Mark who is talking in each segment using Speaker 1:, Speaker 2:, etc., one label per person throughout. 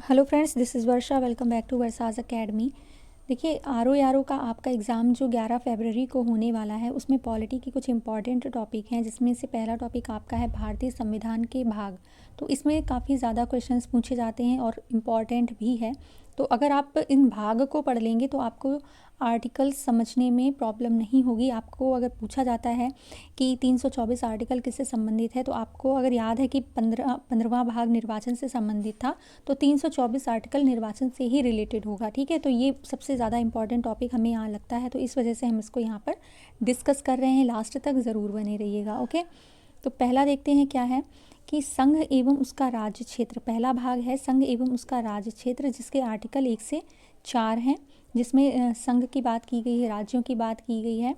Speaker 1: Hello friends, this is Varsha. Welcome back to Varsha's academy. देखिए, R O का आपका exam जो 11 फरवरी को होने वाला है, उसमें पॉलिटी की कुछ इंपॉर्टेंट टॉपिक हैं, जिसमें से पहला टॉपिक आपका है भारतीय संविधान के भाग। तो इसमें काफ़ी ज़्यादा क्वेश्चंस पूछे जाते हैं और इम्पॉर्टेंट भी है। तो अगर आप इन भाग को पढ़ लेंगे तो आपको आर्टिकल समझने में प्रॉब्लम नहीं होगी। आपको अगर पूछा जाता है कि 324 आर्टिकल किससे संबंधित है, तो आपको अगर याद है कि 15वां भाग निर्वाचन से संबंधित था, तो 324 आर्टिकल निर्वाचन से ही रिलेटेड होगा। ठीक है, तो ये सबसे ज़्यादा इंपॉर्टेंट टॉपिक हमें यहाँ लगता है, तो इस वजह से हम इसको यहाँ पर डिस्कस कर रहे हैं। लास्ट तक ज़रूर बने रहिएगा। ओके, तो पहला देखते हैं क्या है कि संघ एवं उसका राज्य क्षेत्र। पहला भाग है संघ एवं उसका राज्य क्षेत्र, जिसके आर्टिकल 1 से 4 हैं, जिसमें संघ की बात की गई है, राज्यों की बात की गई है।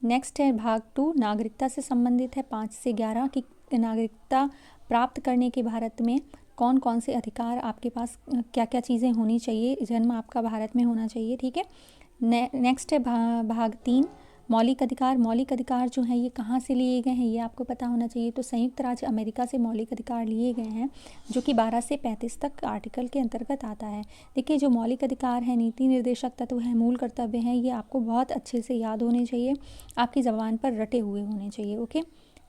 Speaker 1: नेक्स्ट है भाग 2, नागरिकता से संबंधित है, 5 से 11 की नागरिकता प्राप्त करने के भारत में कौन कौन से अधिकार आपके पास, क्या क्या चीज़ें होनी चाहिए, जन्म आपका भारत में होना चाहिए। ठीक है। नेक्स्ट है भाग 3, मौलिक अधिकार। मौलिक अधिकार जो है ये कहाँ से लिए गए हैं, ये आपको पता होना चाहिए। तो संयुक्त राज्य अमेरिका से मौलिक अधिकार लिए गए हैं, जो कि 12 से 35 तक आर्टिकल के अंतर्गत आता है। देखिए, जो मौलिक अधिकार है, नीति निर्देशक तत्व है, मूल कर्तव्य हैं, ये आपको बहुत अच्छे से याद होने चाहिए, आपकी ज़बान पर रटे हुए होने चाहिए। ओके।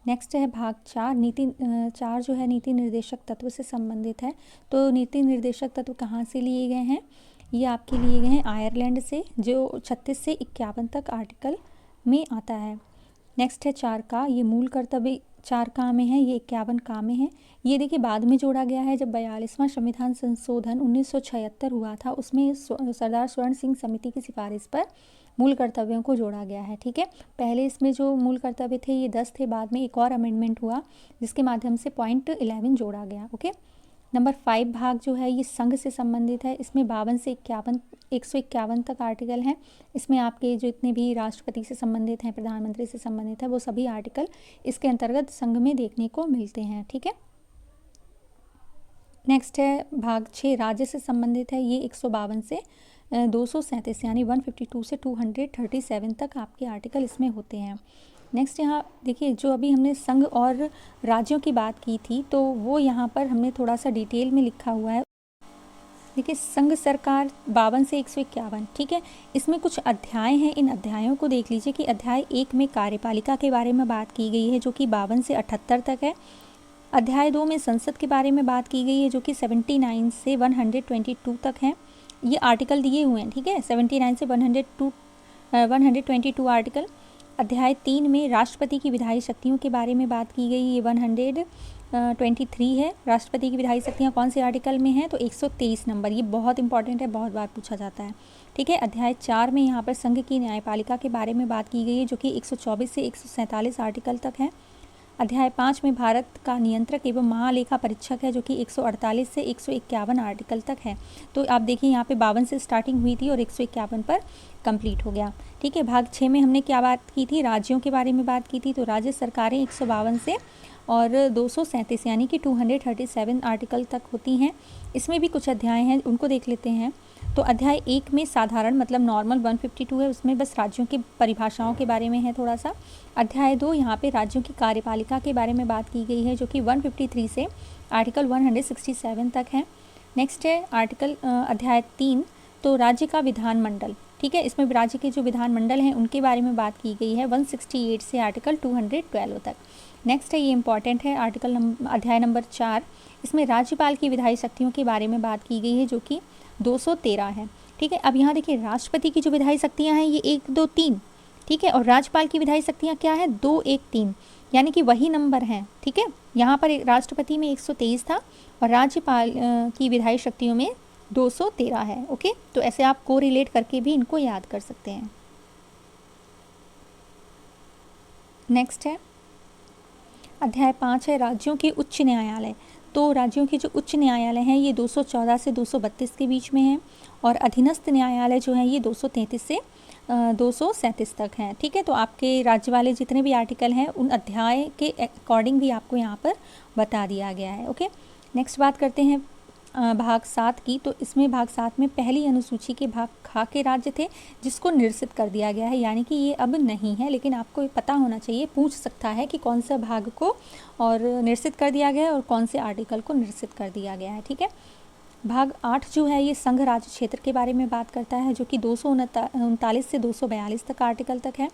Speaker 1: नेक्स्ट है भाग 4, नीति 4 जो है नीति निर्देशक तत्व से संबंधित है। तो नीति निर्देशक तत्व कहाँ से लिए गए हैं, ये आपके लिए गए हैं आयरलैंड से, जो 36 से 51 तक आर्टिकल में आता है। नेक्स्ट है 4 का, ये मूल कर्तव्य 4 का में है, ये 51 का में है। ये देखिए बाद में जोड़ा गया है, जब 42वां संविधान संशोधन 1976 हुआ था, उसमें सरदार स्वर्ण सिंह समिति की सिफारिश पर मूल कर्तव्यों को जोड़ा गया है। ठीक है, पहले इसमें जो मूल कर्तव्य थे ये 10 थे, बाद में एक और अमेंडमेंट हुआ जिसके माध्यम से पॉइंट 11 जोड़ा गया। ओके। नंबर 5 भाग जो है ये संघ से संबंधित है, इसमें 52 से 151 तक आर्टिकल हैं। इसमें आपके जो इतने भी राष्ट्रपति से संबंधित हैं, प्रधानमंत्री से संबंधित है, वो सभी आर्टिकल इसके अंतर्गत संघ में देखने को मिलते हैं। ठीक है। नेक्स्ट है भाग 6, राज्य से संबंधित है, ये 152 से 237 यानी 152 से 237 तक आपके आर्टिकल इसमें होते हैं। नेक्स्ट यहाँ देखिए, जो अभी हमने संघ और राज्यों की बात की थी, तो वो यहाँ पर हमने थोड़ा सा डिटेल में लिखा हुआ है। देखिए, संघ सरकार 52 से 151। ठीक है, इसमें कुछ अध्याय हैं, इन अध्यायों को देख लीजिए कि अध्याय 1 में कार्यपालिका के बारे में बात की गई है, जो कि 52 से 78 तक है। अध्याय 2 में संसद के बारे में बात की गई है, जो कि 79 से 122 तक है। ये आर्टिकल दिए हुए हैं। ठीक है, 79 से 122 आर्टिकल। अध्याय 3 में राष्ट्रपति की विधायी शक्तियों के बारे में बात की गई, ये 123 है। राष्ट्रपति की विधायी शक्तियाँ कौन से आर्टिकल में हैं, तो 123 नंबर। ये बहुत इंपॉर्टेंट है, बहुत बार पूछा जाता है। ठीक है, अध्याय 4 में यहाँ पर संघ की न्यायपालिका के बारे में बात की गई है, जो कि 124 से 147 आर्टिकल तक है। अध्याय 5 में भारत का नियंत्रक एवं महालेखा परीक्षक है, जो कि 148 से 151 आर्टिकल तक है। तो आप देखिए यहाँ पे 52 से स्टार्टिंग हुई थी और 151 पर कंप्लीट हो गया। ठीक है, भाग 6 में हमने क्या बात की थी, राज्यों के बारे में बात की थी। तो राज्य सरकारें 152 से और 237 यानी कि 237 आर्टिकल तक होती हैं। इसमें भी कुछ अध्याय हैं, उनको देख लेते हैं। तो अध्याय 1 में साधारण मतलब नॉर्मल 152 है, उसमें बस राज्यों की परिभाषाओं के बारे में है थोड़ा सा। अध्याय 2 यहाँ पे राज्यों की कार्यपालिका के बारे में बात की गई है, जो कि 153 से आर्टिकल 167 तक है। नेक्स्ट है अध्याय 3, तो राज्य का विधानमंडल। ठीक है, इसमें राज्य के जो विधानमंडल हैं उनके बारे में बात की गई है, 168 से आर्टिकल 212 तक। नेक्स्ट है, ये इंपॉर्टेंट है, अध्याय नंबर 4, इसमें राज्यपाल की विधायी शक्तियों के बारे में बात की गई है, जो कि 213 है। ठीक है, अब यहाँ देखिए राष्ट्रपति की जो विधायी शक्तियाँ हैं ये 1, 2, 3। ठीक है, और राज्यपाल की विधायी शक्तियाँ क्या है, 2, 1, 3, यानी कि वही नंबर हैं। ठीक है, यहाँ पर राष्ट्रपति में 123 था और राज्यपाल की विधायी शक्तियों में 213 है। ओके, तो ऐसे आप को रिलेट करके भी इनको याद कर सकते हैं। नेक्स्ट है अध्याय 5 है राज्यों के उच्च न्यायालय। तो राज्यों के जो उच्च न्यायालय हैं ये 214 से 232 के बीच में हैं, और अधीनस्थ न्यायालय जो हैं ये 233 से 237 तक हैं। ठीक है, तो आपके राज्य वाले जितने भी आर्टिकल हैं उन अध्याय के अकॉर्डिंग भी आपको यहाँ पर बता दिया गया है। ओके, नेक्स्ट बात करते हैं भाग 7 की। तो इसमें भाग 7 में पहली अनुसूची के भाग खा के राज्य थे, जिसको निरसित कर दिया गया है, यानी कि ये अब नहीं है। लेकिन आपको ये पता होना चाहिए, पूछ सकता है कि कौन सा भाग को और निरसित कर दिया गया है और कौन से आर्टिकल को निरसित कर दिया गया है। ठीक है, भाग 8 जो है ये संघ राज्य क्षेत्र के बारे में बात करता है, जो कि 239 से 242 तक आर्टिकल तक है।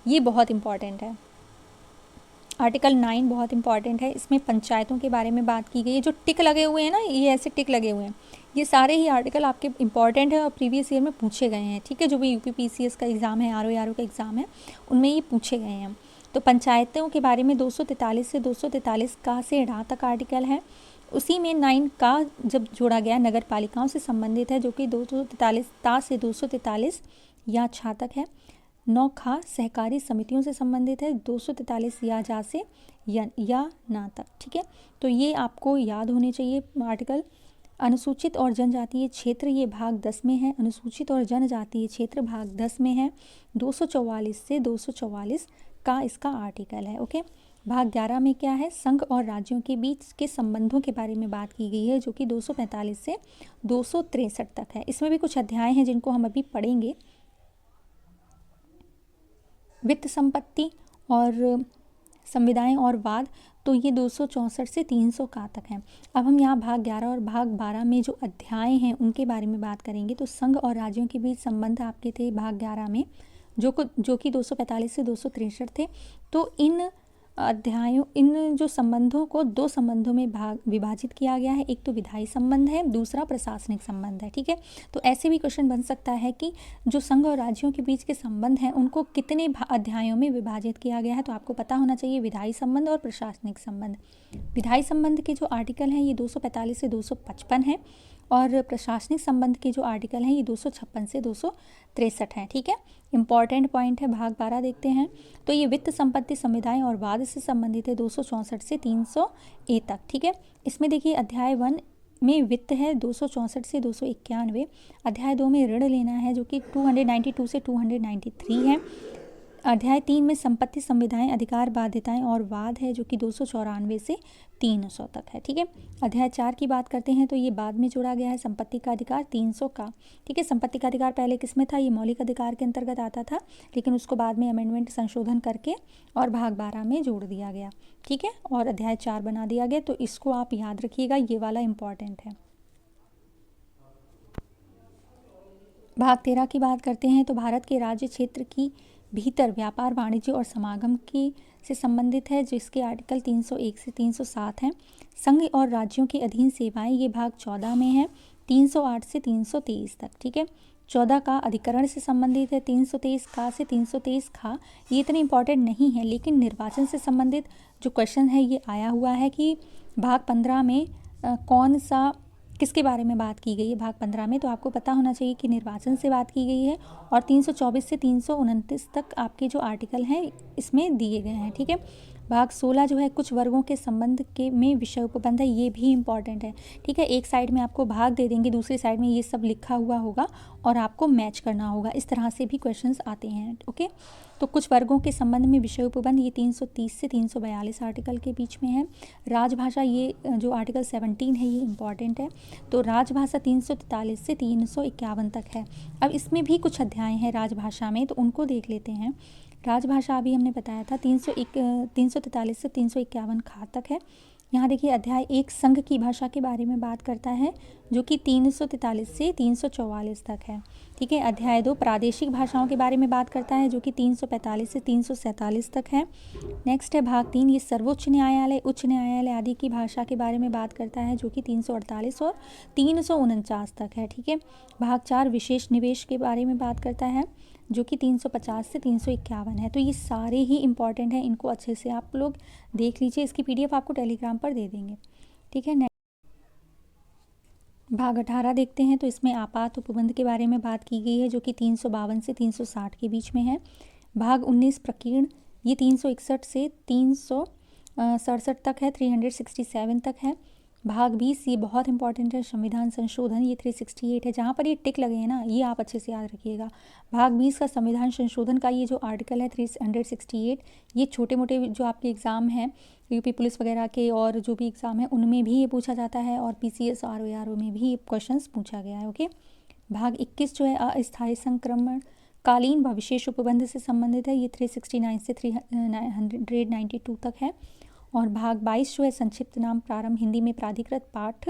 Speaker 1: ये बहुत इंपॉर्टेंट है। आर्टिकल 9 बहुत इंपॉर्टेंट है। इसमें पंचायतों के बारे में बात की गई है। जो टिक लगे हुए हैं ना, ये ऐसे टिक लगे हुए हैं, ये सारे ही आर्टिकल आपके इंपॉर्टेंट है और प्रीवियस ईयर में पूछे गए हैं। ठीक है, जो भी यूपीपीसीएस का एग्ज़ाम है, आरओ का एग्ज़ाम है, उनमें ये पूछे गए हैं। तो पंचायतों के बारे में 243 से 243 का से ढा तक आर्टिकल है। उसी में 9 का जब जोड़ा गया नगर पालिकाओं से संबंधित है, जो कि 243 ता से 243 या छा तक है। 9 खा सहकारी समितियों से संबंधित है, 243 या जा से या ना तक। ठीक है, तो ये आपको याद होने चाहिए आर्टिकल। अनुसूचित और जनजातीय क्षेत्र ये भाग 10 में है। अनुसूचित और जनजातीय क्षेत्र भाग 10 में है। 244 से 244 का इसका आर्टिकल है। ओके, भाग 11 में क्या है, संघ और राज्यों के बीच के संबंधों के बारे में बात की गई है, जो कि 245 से 263 तक है। इसमें भी कुछ अध्याय हैं जिनको हम अभी पढ़ेंगे। वित्त संपत्ति और संविदाएं और वाद, तो ये 264 से 300 का तक है। अब हम यहाँ भाग 11 और भाग 12 में जो अध्याय हैं उनके बारे में बात करेंगे। तो संघ और राज्यों के बीच संबंध आपके थे भाग 11 में, जो कि 245 से 263 थे। तो इन अध्यायों, इन जो संबंधों को 2 संबंधों में विभाजित किया गया है। एक तो विधायी संबंध है, दूसरा प्रशासनिक संबंध है। ठीक है, तो ऐसे भी क्वेश्चन बन सकता है कि जो संघ और राज्यों के बीच के संबंध हैं उनको कितने अध्यायों में विभाजित किया गया है। तो आपको पता होना चाहिए विधायी संबंध और प्रशासनिक संबंध। विधायी संबंध के जो आर्टिकल हैं ये 245 से 255 हैं और प्रशासनिक संबंध के जो आर्टिकल हैं ये 256 से 263 हैं। ठीक है, इंपॉर्टेंट पॉइंट है। भाग 12 देखते हैं। तो ये वित्त संपत्ति संविदाएं और वाद से संबंधित है 264 से 300 ए तक। ठीक है, इसमें देखिए अध्याय 1 में वित्त है 264 से 291। अध्याय 2 में ऋण लेना है, जो कि 292 से 293 है। अध्याय 3 में संपत्ति संविदाएं अधिकार बाध्यताएं और वाद है, जो कि 294 से 300 तक है। ठीक है, अध्याय 4 की बात करते हैं तो ये बाद में जोड़ा गया है, संपत्ति का अधिकार 300 का। ठीक है, संपत्ति का अधिकार पहले किसमें था, ये मौलिक अधिकार के अंतर्गत आता था, लेकिन उसको बाद में अमेंडमेंट संशोधन करके और भाग 12 में जोड़ दिया गया। ठीक है, और अध्याय 4 बना दिया गया। तो इसको आप याद रखिएगा, ये वाला इंपॉर्टेंट है। भाग 13 की बात करते हैं तो भारत के राज्य क्षेत्र की भीतर व्यापार वाणिज्य और समागम की से संबंधित है, जिसके आर्टिकल 301 से 307 हैं। संघ और राज्यों के अधीन सेवाएं ये भाग 14 में है, 308 से 323 तक। ठीक है, 14 का अधिकरण से संबंधित है, 323 का से 323 खा। ये इतने इंपॉर्टेंट नहीं है, लेकिन निर्वाचन से संबंधित जो क्वेश्चन है ये आया हुआ है कि भाग 15 में कौन सा किसके बारे में बात की गई है भाग 15 में। तो आपको पता होना चाहिए कि निर्वाचन से बात की गई है और 324 से 329 तक आपके जो आर्टिकल हैं इसमें दिए गए हैं। ठीक है, भाग 16 जो है कुछ वर्गों के संबंध के में विषय उपबंध है, ये भी इंपॉर्टेंट है। ठीक है, एक साइड में आपको भाग दे देंगे, दूसरी साइड में ये सब लिखा हुआ होगा और आपको मैच करना होगा। इस तरह से भी क्वेश्चंस आते हैं। ओके, तो कुछ वर्गों के संबंध में विषय उपबंध ये 330 से 342 आर्टिकल के बीच में है। राजभाषा ये जो आर्टिकल 17 है ये इंपॉर्टेंट है। तो राजभाषा 343 से 351 तक है। अब इसमें भी कुछ अध्याय हैं राजभाषा में, तो उनको देख लेते हैं। राजभाषा अभी हमने बताया था 343 से 351 खा तक है। यहाँ देखिए अध्याय 1 संघ की भाषा के बारे में बात करता है, जो कि 343 से 344 तक है। ठीक है, अध्याय 2 प्रादेशिक भाषाओं के बारे में बात करता है, जो कि 345 से 347 तक है। नेक्स्ट है भाग 3, ये सर्वोच्च न्यायालय, उच्च न्यायालय आदि की भाषा के बारे में बात करता है, जो कि 348 और 349 तक है। ठीक है, भाग 4 विशेष निवेश के बारे में बात करता है, जो कि 350 से 351 है। तो ये सारे ही इंपॉर्टेंट हैं, इनको अच्छे से आप लोग देख लीजिए। इसकी PDF आपको टेलीग्राम पर दे देंगे। ठीक है, भाग 18 देखते हैं। तो इसमें आपात उपबंध के बारे में बात की गई है, जो कि 352 से 360 के बीच में है। भाग 19 प्रकीर्ण, ये 361 से 367 तक है, 367 तक है। भाग 20 ये बहुत इंपॉर्टेंट है, संविधान संशोधन, ये 368 है। जहाँ पर ये टिक लगे हैं ना, ये आप अच्छे से याद रखिएगा। भाग 20 का संविधान संशोधन का ये जो आर्टिकल है 368, ये छोटे मोटे जो आपके एग्ज़ाम हैं यूपी पुलिस वगैरह के और जो भी एग्ज़ाम है उनमें भी ये पूछा जाता है और PCS RO में भी ये क्वेश्चंस पूछा गया है। ओके, भाग 21 जो है अस्थायी संक्रमण कालीन व विशेष उपबंध से संबंधित है, ये 369 से 392 तक है। और भाग 22 जो है संक्षिप्त नाम प्रारंभ हिंदी में प्राधिकृत पाठ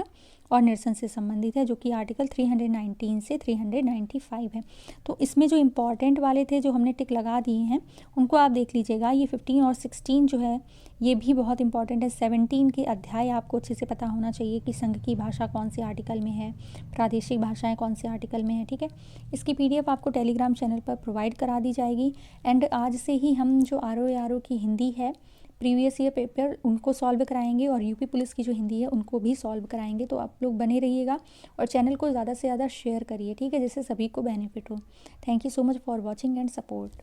Speaker 1: और निरसन से संबंधित है, जो कि आर्टिकल 319 से 395 है। तो इसमें जो इम्पॉर्टेंट वाले थे जो हमने टिक लगा दिए हैं उनको आप देख लीजिएगा। ये 15 और 16 जो है ये भी बहुत इंपॉर्टेंट है। 17 के अध्याय आपको अच्छे से पता होना चाहिए कि संघ की भाषा कौन से आर्टिकल में है, प्रादेशिक भाषाएं कौन से आर्टिकल में है, ठीक है। इसकी PDF आपको टेलीग्राम चैनल पर प्रोवाइड करा दी जाएगी। एंड आज से ही हम जो RO की हिंदी है प्रीवियस ईयर पेपर उनको सॉल्व कराएंगे और यूपी पुलिस की जो हिंदी है उनको भी सॉल्व कराएंगे। तो आप लोग बने रहिएगा और चैनल को ज़्यादा से ज़्यादा शेयर करिए, ठीक है, जिससे सभी को बेनिफिट हो। Thank you so much for watching and support.